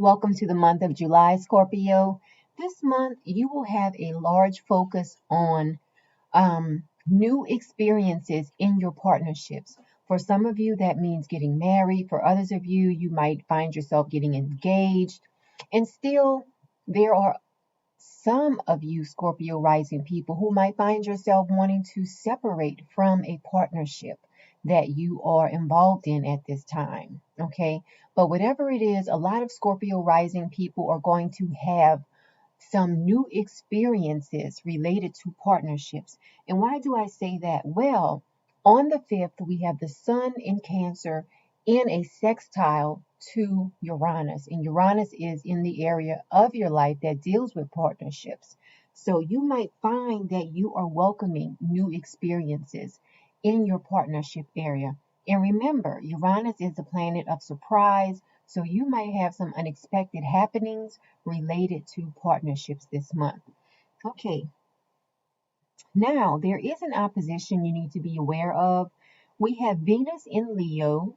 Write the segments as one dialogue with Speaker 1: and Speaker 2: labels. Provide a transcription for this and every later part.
Speaker 1: Welcome to the month of July, Scorpio. This month, you will have a large focus on new experiences in your partnerships. For some of you, that means getting married. For others of you, you might find yourself getting engaged. And still, there are some of you Scorpio rising people who might find yourself wanting to separate from a partnership that you are involved in at this time. Okay. But whatever it is, a lot of Scorpio rising people are going to have some new experiences related to partnerships. And why do I say that? Well, on the 5th, we have the sun in Cancer in a sextile to Uranus. And Uranus is in the area of your life that deals with partnerships. So you might find that you are welcoming new experiences in your partnership area. And remember, Uranus is a planet of surprise. So you might have some unexpected happenings related to partnerships this month. Okay, now there is an opposition you need to be aware of. We have Venus in Leo,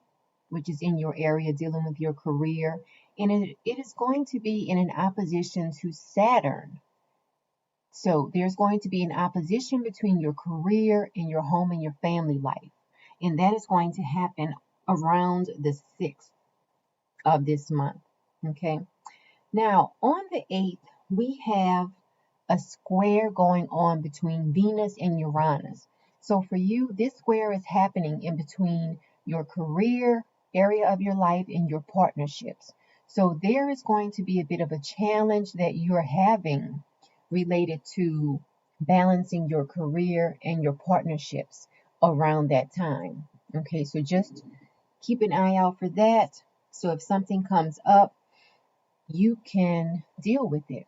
Speaker 1: which is in your area dealing with your career, and it is going to be in an opposition to Saturn. So there's going to be an opposition between your career and your home and your family life. And that is going to happen around the 6th of this month. Okay. Now, on the 8th, we have a square going on between Venus and Uranus. So for you, this square is happening in between your career area of your life and your partnerships. So there is going to be a bit of a challenge that you're having related to balancing your career and your partnerships around that time. Okay, so just keep an eye out for that. So if something comes up, you can deal with it.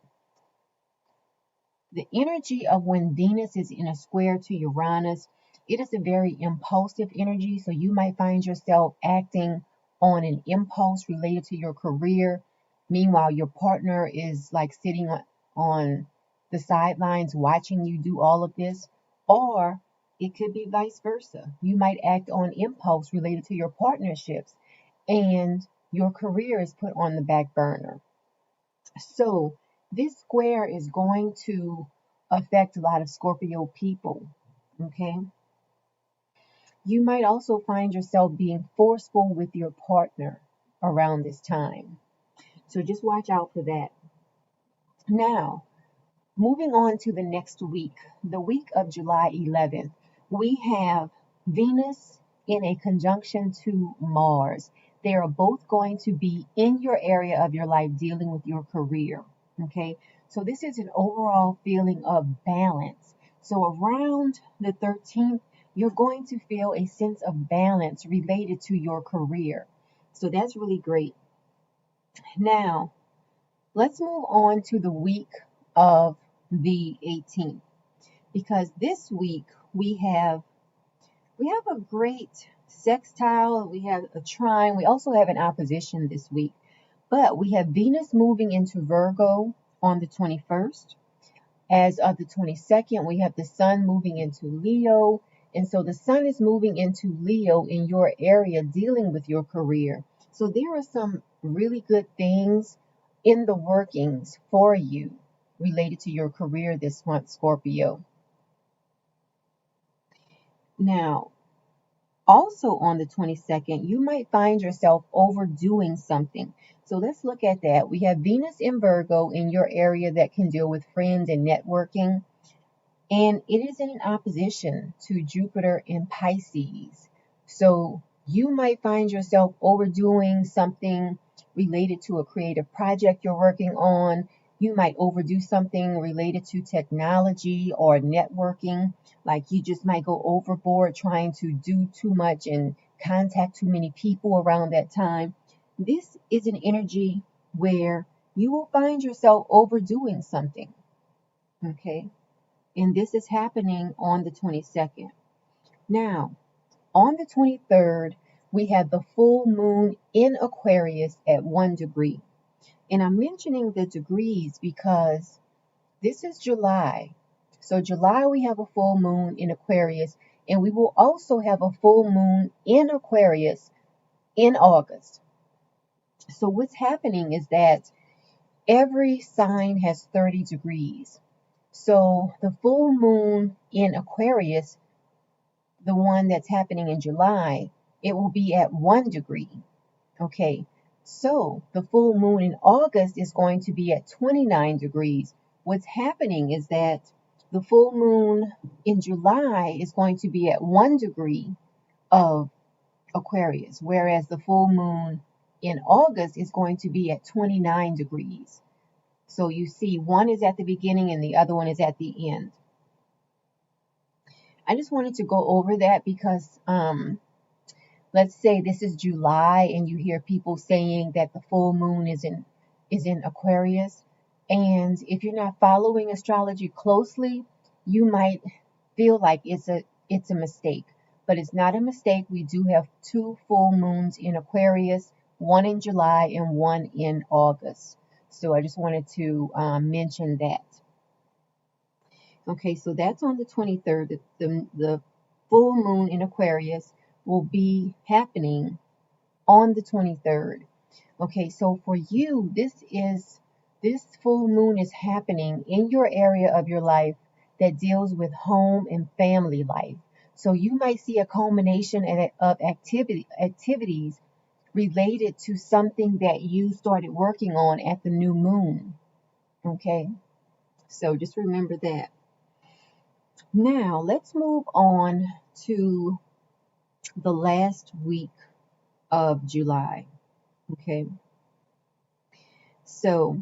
Speaker 1: The energy of when Venus is in a square to Uranus, it is a very impulsive energy. So you might find yourself acting on an impulse related to your career. Meanwhile, your partner is like sitting on the sidelines watching you do all of this. Or it could be vice versa. You might act on impulse related to your partnerships and your career is put on the back burner. So this square is going to affect a lot of Scorpio people. Okay. You might also find yourself being forceful with your partner around this time. So just watch out for that. Now, moving on to the next week, the week of July 11th, we have Venus in a conjunction to Mars. They are both going to be in your area of your life dealing with your career. Okay, so this is an overall feeling of balance. So around the 13th, you're going to feel a sense of balance related to your career. So that's really great. Now, let's move on to the week of the 18th, because this week we have a great sextile, we have a trine, we also have an opposition this week. But we have Venus moving into Virgo on the 21st. As of the 22nd, we have the sun moving into Leo. And so the sun is moving into Leo in your area dealing with your career. So there are some really good things in the workings for you related to your career this month, Scorpio. Now, also on the 22nd, you might find yourself overdoing something. So let's look at that. We have Venus in Virgo in your area that can deal with friends and networking. And it is in opposition to Jupiter in Pisces. So you might find yourself overdoing something related to a creative project you're working on. You might overdo something related to technology or networking, like you just might go overboard trying to do too much and contact too many people around that time. This is an energy where you will find yourself overdoing something. Okay. And this is happening on the 22nd. Now, on the 23rd, we have the full moon in Aquarius at 1 degree. And I'm mentioning the degrees because this is July. So July, we have a full moon in Aquarius, and we will also have a full moon in Aquarius in August. So what's happening is that every sign has 30 degrees. So the full moon in Aquarius, the one that's happening in July, it will be at 1 degree. Okay, so the full moon in August is going to be at 29 degrees. What's happening is that the full moon in July is going to be at 1 degree of Aquarius, whereas the full moon in August is going to be at 29 degrees. So you see, one is at the beginning and the other one is at the end. I just wanted to go over that because let's say this is July and you hear people saying that the full moon is in Aquarius, and if you're not following astrology closely, you might feel like it's a mistake, but it's not a mistake. We do have two full moons in Aquarius, one in July and one in August. So I just wanted to mention that. Okay, so that's on the 23rd. The full moon in Aquarius will be happening on the 23rd. Okay, so for you, this full moon is happening in your area of your life that deals with home and family life. So you might see a culmination of activities related to something that you started working on at the new moon. Okay, so just remember that. Now let's move on to the last week of July. Okay, so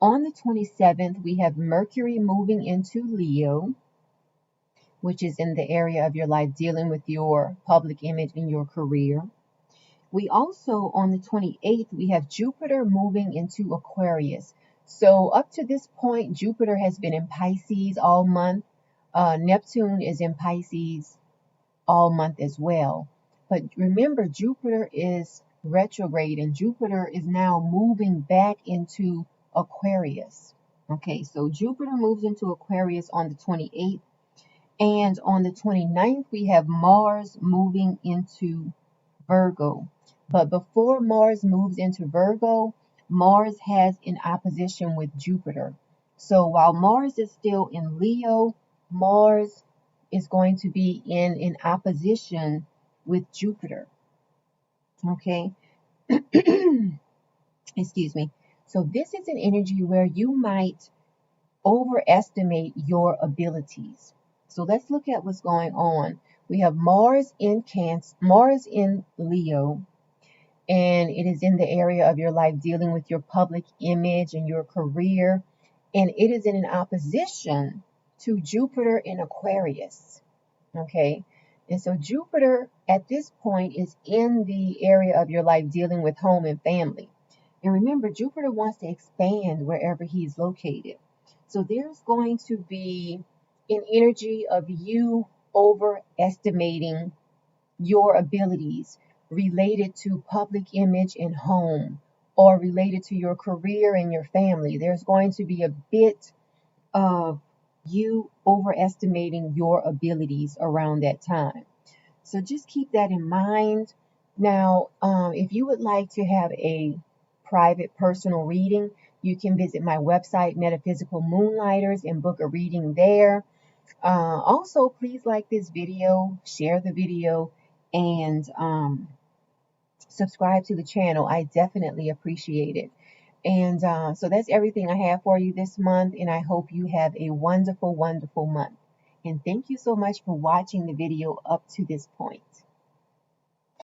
Speaker 1: on the 27th, we have Mercury moving into Leo, which is in the area of your life dealing with your public image and your career. We also, on the 28th, we have Jupiter moving into Aquarius. So up to this point, Jupiter has been in Pisces all month. Neptune is in Pisces all month as well. But remember, Jupiter is retrograde and Jupiter is now moving back into Aquarius. Okay, so Jupiter moves into Aquarius on the 28th. And on the 29th, we have Mars moving into Virgo. But before Mars moves into Virgo, Mars has an opposition with Jupiter. So while Mars is still in Leo, Mars is going to be in an opposition with Jupiter. Okay? Excuse me. So this is an energy where you might overestimate your abilities. So let's look at what's going on. We have Mars in Cancer, Mars in Leo, and it is in the area of your life dealing with your public image and your career, and it is in an opposition to Jupiter in Aquarius. Okay, and so Jupiter at this point is in the area of your life dealing with home and family. And remember, Jupiter wants to expand wherever he's located. So there's going to be an energy of you overestimating your abilities related to public image and home, or related to your career and your family. There's going to be a bit of you overestimating your abilities around that time. So just keep that in mind. Now, if you would like to have a private personal reading, you can visit my website, Metaphysical Moonlighters, and book a reading there. Also, please like this video, share the video, and subscribe to the channel. I definitely appreciate it. And so that's everything I have for you this month, and I hope you have a wonderful, wonderful month. And thank you so much for watching the video up to this point.